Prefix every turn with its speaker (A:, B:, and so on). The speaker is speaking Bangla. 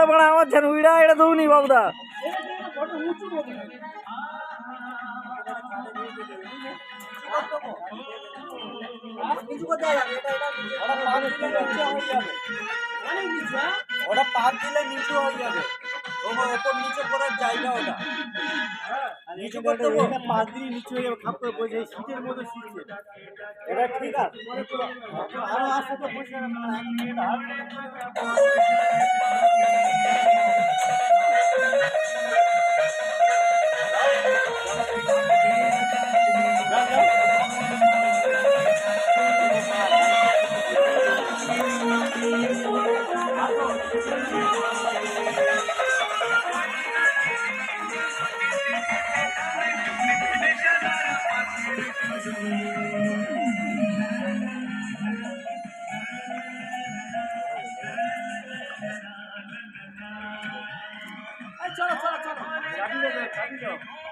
A: বড় আমার ঝান উইড়া এটা দৌনি বাবুদা
B: ওটা পাক দিলে নিচু হয়ে যাবে ওপর নিচে করার জায়গা ওটা নিচু করতে হবে পাক দিয়ে নিচু হয়ে যাবে খাপ করে বসে শীতের মতো শীতছে এটা ঠিক আছে আরো আসতে তো বসে চলো চলো চলো